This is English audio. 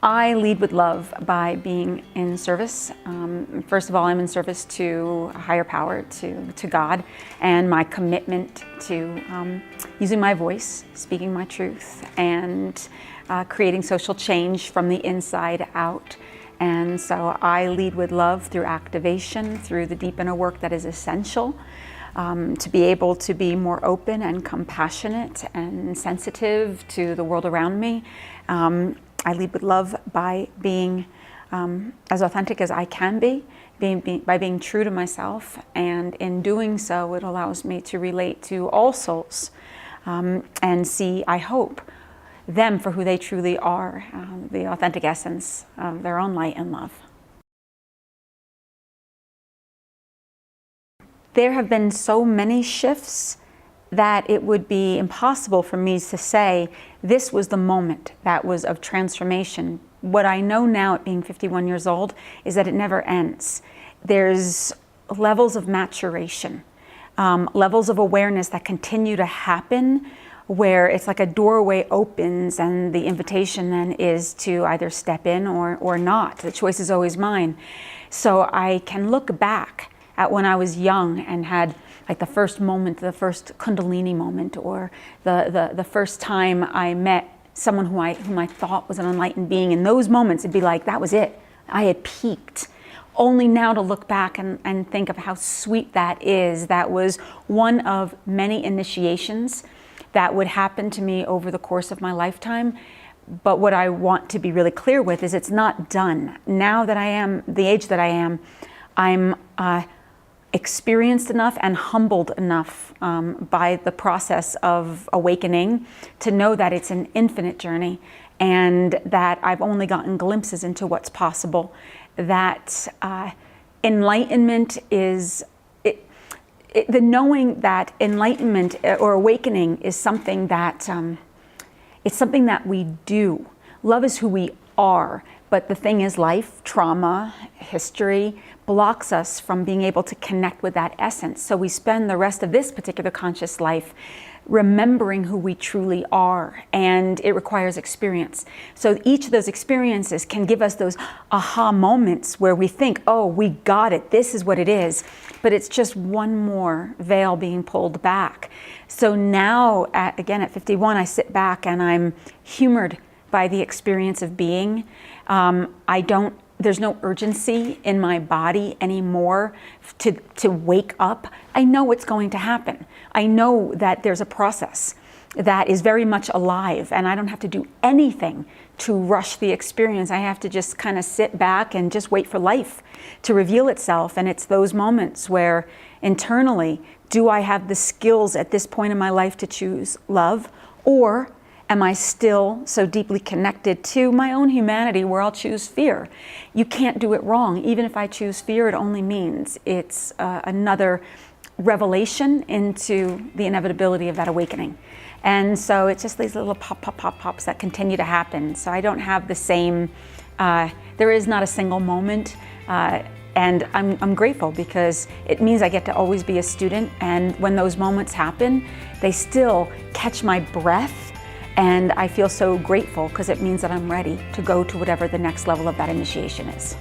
I lead with love by being in service. First of all, I'm in service to a higher power, to God, and my commitment to using my voice, speaking my truth, and creating social change from the inside out. And so I lead with love through activation, through the deep inner work that is essential to be able to be more open and compassionate and sensitive to the world around me. I lead with love by being as authentic as I can be, by being true to myself, and in doing so it allows me to relate to all souls and see, I hope, them for who they truly are, the authentic essence of their own light and love. There have been so many shifts that it would be impossible for me to say this was the moment that was of transformation. What I know now at being 51 years old is that it never ends. There's levels of maturation, levels of awareness that continue to happen, where it's like a doorway opens and the invitation then is to either step in or not. The choice is always mine. So I can look back at when I was young and had like the first moment, the first Kundalini moment, or the first time I met someone whom I thought was an enlightened being. In those moments, it'd be like, that was it. I had peaked. Only now to look back and think of how sweet that is. That was one of many initiations that would happen to me over the course of my lifetime. But what I want to be really clear with is it's not done. Now that I am the age that I am, I'm experienced enough and humbled enough by the process of awakening to know that it's an infinite journey and that I've only gotten glimpses into what's possible. That enlightenment is, the knowing that enlightenment or awakening is something that, it's something that we do. Love is who we are. But the thing is, life, trauma, history blocks us from being able to connect with that essence. So we spend the rest of this particular conscious life remembering who we truly are, and it requires experience. So each of those experiences can give us those aha moments where we think, oh, we got it, this is what it is. But it's just one more veil being pulled back. So now, again at 51, I sit back and I'm humored by the experience of being. There's no urgency in my body anymore to wake up. I know what's going to happen. I know that there's a process that is very much alive, and I don't have to do anything to rush the experience. I have to just kind of sit back and just wait for life to reveal itself. And it's those moments where internally, do I have the skills at this point in my life to choose love, or am I still so deeply connected to my own humanity where I'll choose fear? You can't do it wrong. Even if I choose fear, it only means it's another revelation into the inevitability of that awakening. And so it's just these little pops that continue to happen. So I don't have the same, there is not a single moment. And I'm grateful because it means I get to always be a student. And when those moments happen, they still catch my breath. And I feel so grateful because it means that I'm ready to go to whatever the next level of that initiation is.